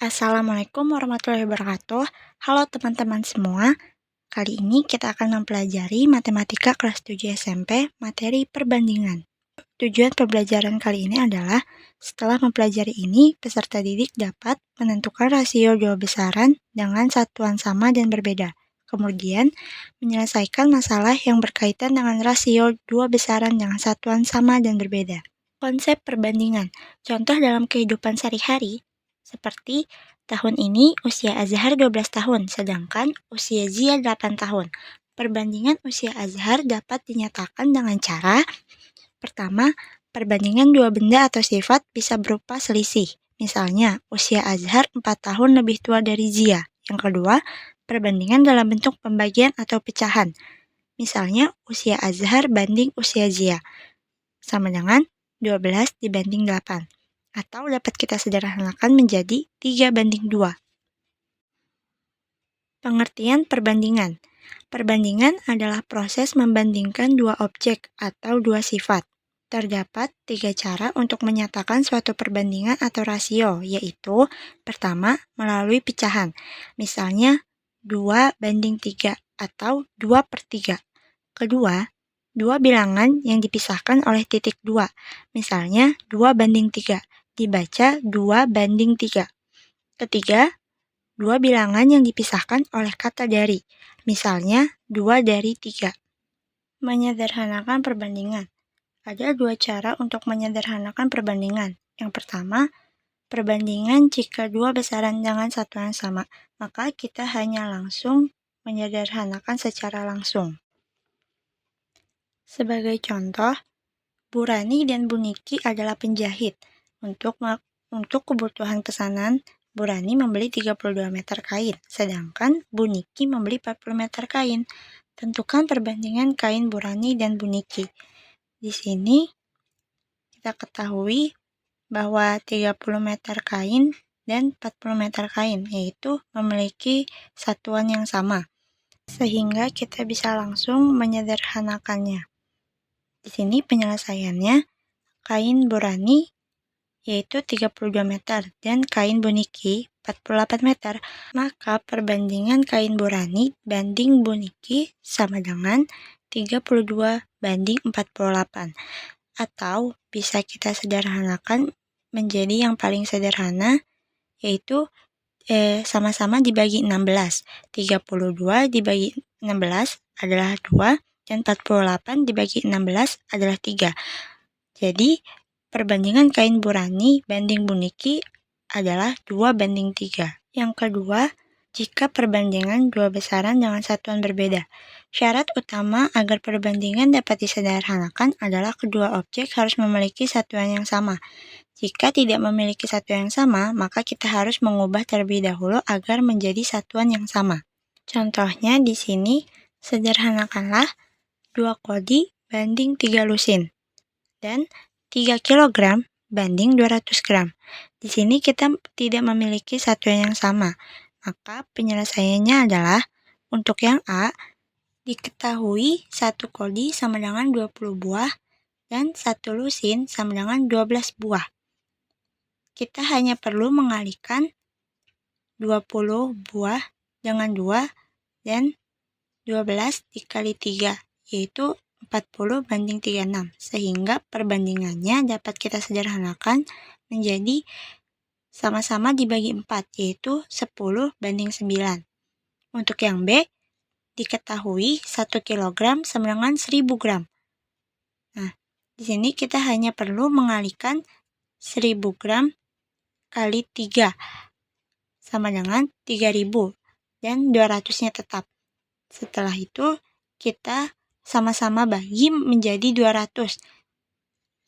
Assalamualaikum warahmatullahi wabarakatuh. Halo teman-teman semua. Kali ini kita akan mempelajari matematika kelas 7 SMP, materi perbandingan. Tujuan pembelajaran kali ini adalah setelah mempelajari ini, peserta didik dapat menentukan rasio dua besaran dengan satuan sama dan berbeda. Kemudian, menyelesaikan masalah yang berkaitan dengan rasio dua besaran dengan satuan sama dan berbeda. Konsep perbandingan. Contoh dalam kehidupan sehari-hari, seperti tahun ini usia Azhar 12 tahun, sedangkan usia Zia 8 tahun. Perbandingan usia Azhar dapat dinyatakan dengan cara: pertama, perbandingan dua benda atau sifat bisa berupa selisih. Misalnya, usia Azhar 4 tahun lebih tua dari Zia. Yang kedua, perbandingan dalam bentuk pembagian atau pecahan. Misalnya, usia Azhar banding usia Zia sama dengan 12 dibanding 8. Atau dapat kita sederhanakan menjadi 3:2. Pengertian perbandingan. Perbandingan adalah proses membandingkan dua objek atau dua sifat. Terdapat 3 cara untuk menyatakan suatu perbandingan atau rasio, yaitu pertama, melalui pecahan. Misalnya 2:3 atau 2/3. Kedua, dua bilangan yang dipisahkan oleh titik 2. Misalnya 2:3. Dibaca 2:3. Ketiga, dua bilangan yang dipisahkan oleh kata dari. Misalnya 2/3. Menyederhanakan perbandingan. Ada 2 cara untuk menyederhanakan perbandingan. Yang pertama, perbandingan jika dua besaran dengan satuan sama, maka kita hanya langsung menyederhanakan secara langsung. Sebagai contoh, Bu Rani dan Bu Niki adalah penjahit. Untuk kebutuhan pesanan, Bu Rani membeli 32 meter kain, sedangkan Bu Niki membeli 40 meter kain. Tentukan perbandingan kain Bu Rani dan Bu Niki. Di sini kita ketahui bahwa 30 meter kain dan 40 meter kain, yaitu memiliki satuan yang sama, sehingga kita bisa langsung menyederhanakannya. Di sini penyelesaiannya, kain Bu Rani yaitu 32 meter dan kain Bu Niki 48 meter. Maka perbandingan kain Bu Rani banding Bu Niki sama dengan 32:48. Atau bisa kita sederhanakan menjadi yang paling sederhana, yaitu sama-sama dibagi 16. 32 dibagi 16 adalah 2, dan 48 dibagi 16 adalah 3. Jadi, perbandingan kain Bu Rani banding Bu Niki adalah 2:3. Yang kedua, jika perbandingan dua besaran dengan satuan berbeda. Syarat utama agar perbandingan dapat disederhanakan adalah kedua objek harus memiliki satuan yang sama. Jika tidak memiliki satuan yang sama, maka kita harus mengubah terlebih dahulu agar menjadi satuan yang sama. Contohnya di sini, sederhanakanlah 2 kodi banding 3 lusin dan 3 kg banding 200 gram. Di sini kita tidak memiliki satuan yang sama, maka penyelesaiannya adalah untuk yang A, diketahui 1 kodi sama dengan 20 buah dan 1 lusin sama dengan 12 buah. Kita hanya perlu mengalihkan 20 buah dengan 2 dan 12 dikali 3, yaitu 40:36, sehingga perbandingannya dapat kita sederhanakan menjadi sama-sama dibagi 4, yaitu 10:9. Untuk yang B, diketahui 1 kg sama dengan 1000 gram. Nah, di sini kita hanya perlu mengalihkan 1000 gram kali 3 sama dengan 3000 dan 200-nya tetap. Setelah itu, kita sama-sama bagi menjadi 200.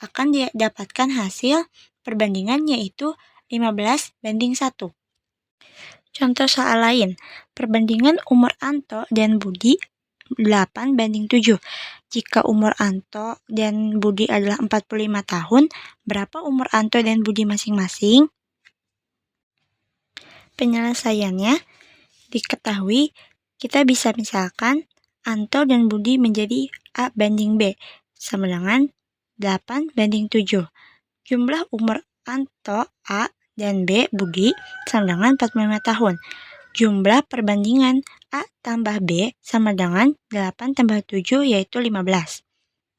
Akan didapatkan hasil perbandingan yaitu 15:1. Contoh soal lain, perbandingan umur Anto dan Budi 8:7. Jika umur Anto dan Budi adalah 45 tahun, berapa umur Anto dan Budi masing-masing? Penyelesaiannya, diketahui kita bisa misalkan Anto dan Budi menjadi A banding B sama dengan 8:7. Jumlah umur Anto A dan B, Budi, sama dengan 45 tahun. Jumlah perbandingan A tambah B sama dengan 8 tambah 7 yaitu 15.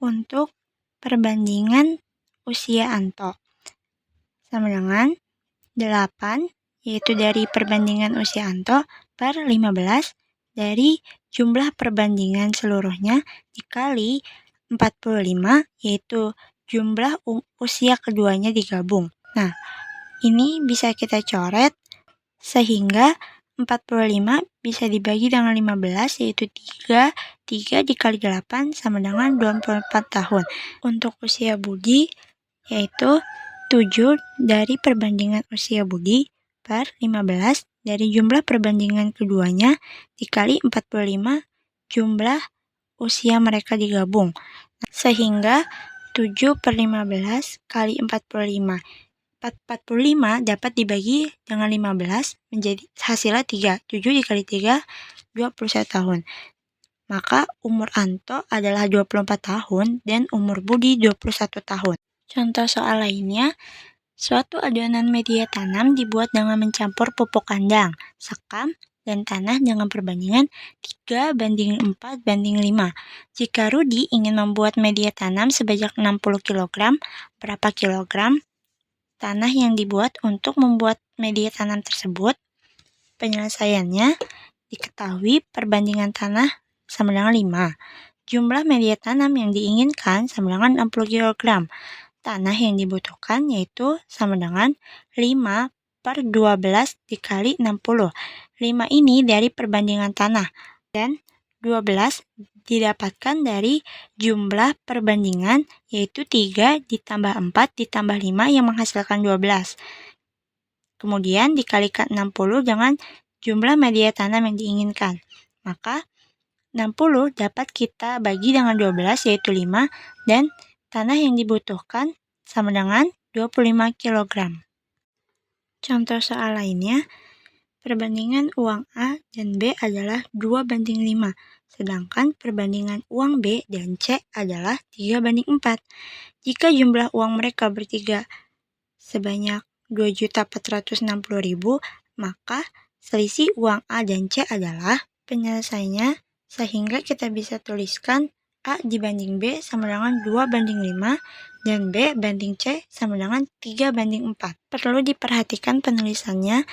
Untuk perbandingan usia Anto sama dengan 8 yaitu dari perbandingan usia Anto per 15 dari jumlah perbandingan seluruhnya dikali 45 yaitu jumlah usia keduanya digabung. Nah, ini bisa kita coret sehingga 45 bisa dibagi dengan 15 yaitu 3 dikali 8 sama dengan 24 tahun. Untuk usia Budi yaitu 7 dari perbandingan usia Budi per 15 dari jumlah perbandingan keduanya dikali 45 jumlah usia mereka digabung. Sehingga 7 per 15 kali 45. 45 dapat dibagi dengan 15 menjadi hasilnya 3. 7 dikali 3, 21 tahun. Maka umur Anto adalah 24 tahun dan umur Budi 21 tahun. Contoh soal lainnya, suatu adonan media tanam dibuat dengan mencampur pupuk kandang, sekam, dan tanah dengan perbandingan 3:4:5. Jika Rudi ingin membuat media tanam sebanyak 60 kg, berapa kilogram tanah yang dibuat untuk membuat media tanam tersebut? Penyelesaiannya diketahui perbandingan tanah sama dengan 5. Jumlah media tanam yang diinginkan sama dengan 60 kg. Tanah yang dibutuhkan yaitu sama dengan 5 per 12 dikali 60. 5 ini dari perbandingan tanah dan 12 didapatkan dari jumlah perbandingan yaitu 3 ditambah 4 ditambah 5 yang menghasilkan 12. Kemudian dikalikan 60 dengan jumlah media tanam yang diinginkan. Maka 60 dapat kita bagi dengan 12 yaitu 5 dan tanah yang dibutuhkan sama dengan 25 kg. Contoh soal lainnya, perbandingan uang A dan B adalah 2:5, sedangkan perbandingan uang B dan C adalah 3:4. Jika jumlah uang mereka bertiga sebanyak 2.460.000, maka selisih uang A dan C adalah penyelesaiannya, sehingga kita bisa tuliskan A dibanding B sama dengan 2:5 dan B banding C sama dengan 3:4. Perlu diperhatikan penulisannya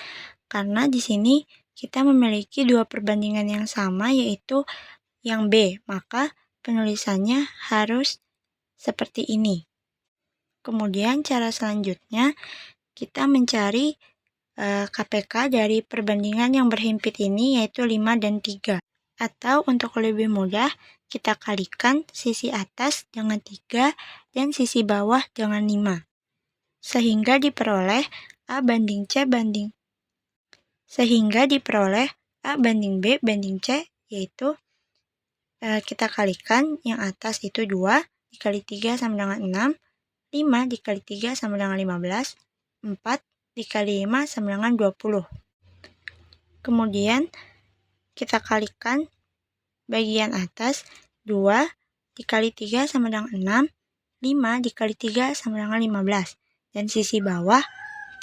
karena di sini kita memiliki dua perbandingan yang sama yaitu yang B, maka penulisannya harus seperti ini. Kemudian cara selanjutnya kita mencari KPK dari perbandingan yang berhimpit ini yaitu 5 dan 3. Atau untuk lebih mudah, kita kalikan sisi atas dengan 3 dan sisi bawah dengan 5. Sehingga diperoleh A banding B banding C, yaitu kita kalikan yang atas itu 2 dikali 3 sama dengan 6, 5 dikali 3 sama dengan 15, 4 dikali 5 sama dengan 20. Kemudian kita kalikan bagian atas 2 dikali 3 sama dengan 6, 5 dikali 3 sama dengan 15. Dan sisi bawah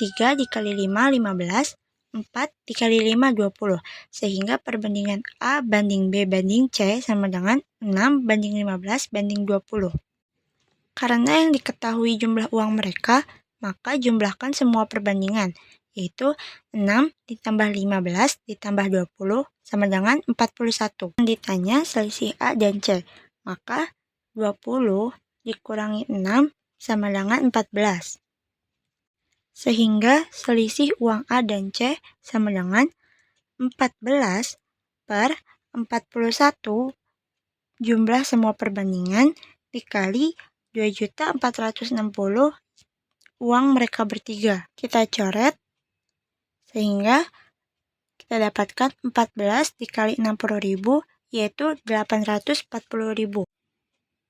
3 dikali 5, 15, 4 dikali 5, 20. Sehingga perbandingan A banding B banding C sama dengan 6 banding 15 banding 20. Karena yang diketahui jumlah uang mereka, maka jumlahkan semua perbandingan, yaitu 6 ditambah 15 ditambah 20 sama dengan 41. Ditanya selisih A dan C, maka 20 dikurangi 6 sama dengan 14. Sehingga selisih uang A dan C sama dengan 14 per 41 jumlah semua perbandingan dikali 2.460 uang mereka bertiga. Kita coret sehingga kita dapatkan 14 dikali 60.000 yaitu 840.000.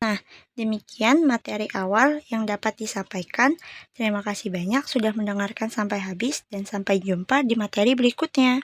Nah, demikian materi awal yang dapat disampaikan. Terima kasih banyak sudah mendengarkan sampai habis dan sampai jumpa di materi berikutnya.